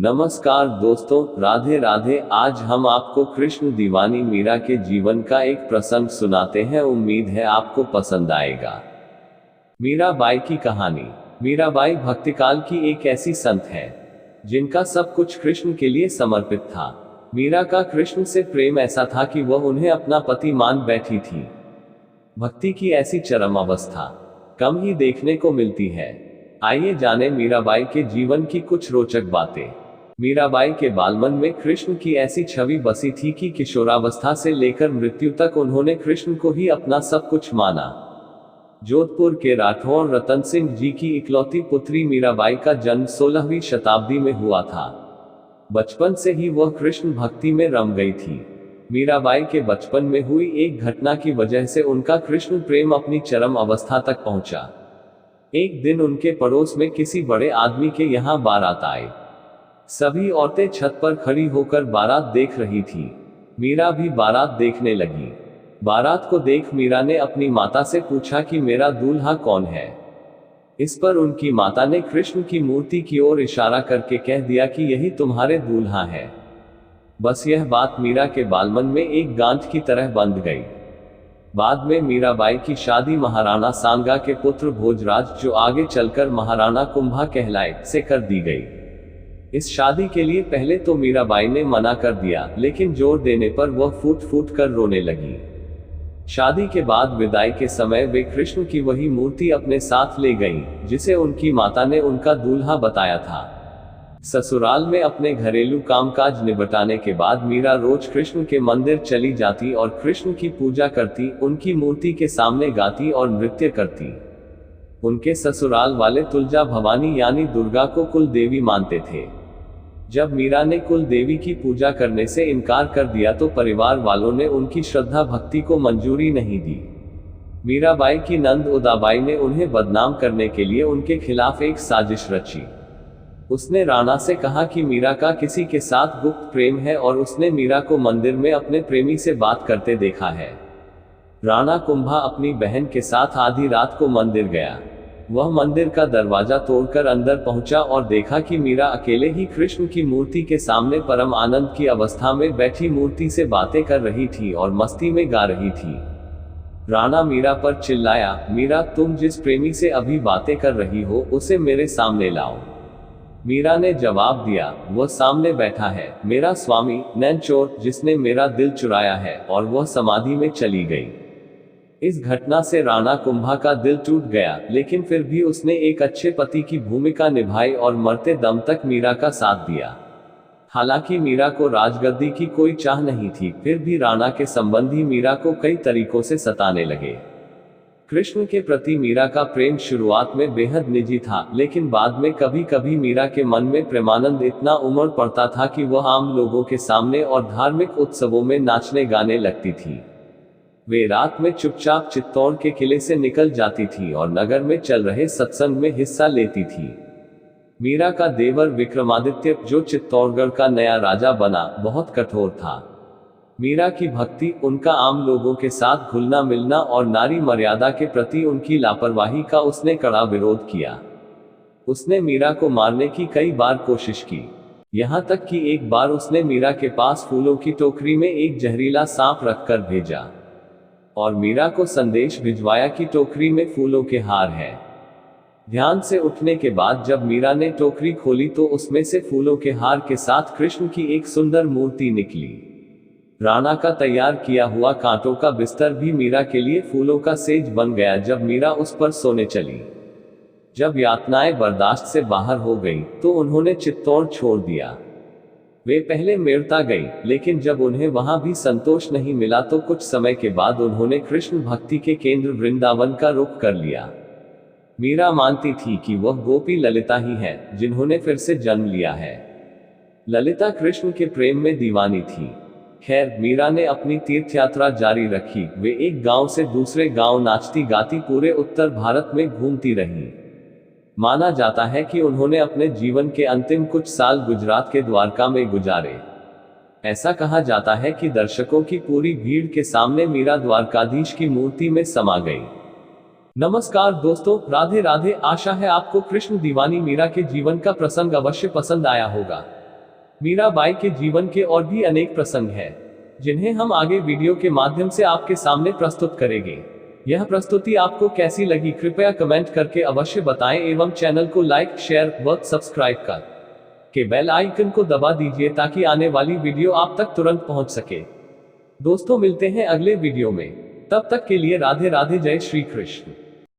नमस्कार दोस्तों, राधे राधे। आज हम आपको कृष्ण दीवानी मीरा के जीवन का एक प्रसंग सुनाते हैं। उम्मीद है आपको पसंद आएगा। मीराबाई की कहानी। मीराबाई भक्तिकाल की एक ऐसी संत है जिनका सब कुछ कृष्ण के लिए समर्पित था। मीरा का कृष्ण से प्रेम ऐसा था कि वह उन्हें अपना पति मान बैठी थी। भक्ति की ऐसी चरम अवस्था कम ही देखने को मिलती है। आइए जाने मीराबाई के जीवन की कुछ रोचक बातें। मीराबाई के बालमन में कृष्ण की ऐसी छवि बसी थी कि किशोरावस्था से लेकर मृत्यु तक उन्होंने कृष्ण को ही अपना सब कुछ माना। जोधपुर के राठौर रतन सिंह जी की इकलौती पुत्री मीराबाई का जन्म 16वीं शताब्दी में हुआ था। बचपन से ही वह कृष्ण भक्ति में रम गई थी। मीराबाई के बचपन में हुई एक घटना की वजह से उनका कृष्ण प्रेम अपनी चरम अवस्था तक पहुंचा। एक दिन उनके पड़ोस में किसी बड़े आदमी के यहाँ बारात आई। सभी औरतें छत पर खड़ी होकर बारात देख रही थी। मीरा भी बारात देखने लगी। बारात को देख मीरा ने अपनी माता से पूछा कि मेरा दूल्हा कौन है। इस पर उनकी माता ने कृष्ण की मूर्ति की ओर इशारा करके कह दिया कि यही तुम्हारे दूल्हा है। बस यह बात मीरा के बालमन में एक गांठ की तरह बंध गई। बाद में मीराबाई की शादी महाराणा सांगा के पुत्र भोजराज, जो आगे चलकर महाराणा कुंभा कहलाए, से कर दी गई। इस शादी के लिए पहले तो मीराबाई ने मना कर दिया, लेकिन जोर देने पर वह फूट फूट कर रोने लगी। शादी के बाद विदाई के समय वे कृष्ण की वही मूर्ति अपने साथ ले गईं, जिसे उनकी माता ने उनका दूल्हा बताया था। ससुराल में अपने घरेलू कामकाज निपटाने के बाद मीरा रोज कृष्ण के मंदिर चली जाती और कृष्ण की पूजा करती, उनकी मूर्ति के सामने गाती और नृत्य करती। उनके ससुराल वाले तुलजा भवानी यानी दुर्गा को कुल देवी मानते थे। जब मीरा ने कुल देवी की पूजा करने से इनकार कर दिया तो परिवार वालों ने उनकी श्रद्धा भक्ति को मंजूरी नहीं दी। मीराबाई की नंद उदाबाई ने उन्हें बदनाम करने के लिए उनके खिलाफ एक साजिश रची। उसने राणा से कहा कि मीरा का किसी के साथ गुप्त प्रेम है और उसने मीरा को मंदिर में अपने प्रेमी से बात करते देखा है। राणा कुंभा अपनी बहन के साथ आधी रात को मंदिर गया। वह मंदिर का दरवाजा तोड़कर अंदर पहुंचा और देखा कि मीरा अकेले ही कृष्ण की मूर्ति के सामने परम आनंद की अवस्था में बैठी मूर्ति से बातें कर रही थी और मस्ती में गा रही थी। राणा मीरा पर चिल्लाया, मीरा, तुम जिस प्रेमी से अभी बातें कर रही हो उसे मेरे सामने लाओ। मीरा ने जवाब दिया, वह सामने बैठा है, मेरा स्वामी नैनचोर, जिसने मेरा दिल चुराया है, और वह समाधि में चली गई। इस घटना से राणा कुंभा का दिल टूट गया, लेकिन फिर भी उसने एक अच्छे पति की भूमिका निभाई और मरते दम तक मीरा का साथ दिया। हालांकि मीरा को राजगद्दी की कोई चाह नहीं थी, फिर भी राणा के संबंधी मीरा को कई तरीकों से सताने लगे। कृष्ण के प्रति मीरा का प्रेम शुरुआत में बेहद निजी था, लेकिन बाद में कभी कभी मीरा के मन में प्रेमानंद इतना उमड़ पड़ता था कि वह आम लोगों के सामने और धार्मिक उत्सवों में नाचने गाने लगती थी। वे रात में चुपचाप चित्तौड़ के किले से निकल जाती थी और नगर में चल रहे सत्संग में हिस्सा लेती थी। मीरा का देवर विक्रमादित्य, जो चित्तौड़गढ़ का नया राजा बना, बहुत कठोर था। मीरा की भक्ति, उनका आम लोगों के साथ घुलना मिलना और नारी मर्यादा के प्रति उनकी लापरवाही का उसने कड़ा विरोध किया। उसने मीरा को मारने की कई बार कोशिश की। यहाँ तक कि एक बार उसने मीरा के पास फूलों की टोकरी में एक जहरीला सांप रखकर भेजा और मीरा को संदेश भिजवाया कि टोकरी में फूलों के हार हैं। ध्यान से उठने के बाद जब मीरा ने टोकरी खोली तो उसमें से फूलों के हार के साथ कृष्ण की एक सुंदर मूर्ति निकली। राणा का तैयार किया हुआ कांटों का बिस्तर भी मीरा के लिए फूलों का सेज बन गया जब मीरा उस पर सोने चली। जब यातनाएं बर्दाश्त से बाहर हो गई तो उन्होंने चित्तौड़ छोड़ दिया। वे पहले मेड़ता गई, लेकिन जब उन्हें वहां भी संतोष नहीं मिला तो कुछ समय के बाद उन्होंने कृष्ण भक्ति के केंद्र वृंदावन का रुख कर लिया। मीरा मानती थी कि वह गोपी ललिता ही है, जिन्होंने फिर से जन्म लिया है। ललिता कृष्ण के प्रेम में दीवानी थी। खैर, मीरा ने अपनी तीर्थ यात्रा जारी रखी। वे एक गांव से दूसरे गांव नाचती गाती पूरे उत्तर भारत में घूमती रहीं। माना जाता है कि उन्होंने अपने जीवन के अंतिम कुछ साल गुजरात के द्वारका में गुजारे। ऐसा कहा जाता है कि दर्शकों की पूरी भीड़ के सामने मीरा द्वारकाधीश की मूर्ति में समा गई। नमस्कार दोस्तों, राधे राधे। आशा है आपको कृष्ण दीवानी मीरा के जीवन का प्रसंग अवश्य पसंद आया होगा। मीराबाई के जीवन के और भी अनेक प्रसंग हैं, जिन्हें हम आगे वीडियो के माध्यम से आपके सामने प्रस्तुत करेंगे। यह प्रस्तुति आपको कैसी लगी कृपया कमेंट करके अवश्य बताएं एवं चैनल को लाइक, शेयर व सब्सक्राइब कर के बेल आइकन को दबा दीजिए ताकि आने वाली वीडियो आप तक तुरंत पहुंच सके। दोस्तों, मिलते हैं अगले वीडियो में। तब तक के लिए राधे राधे, जय श्री कृष्ण।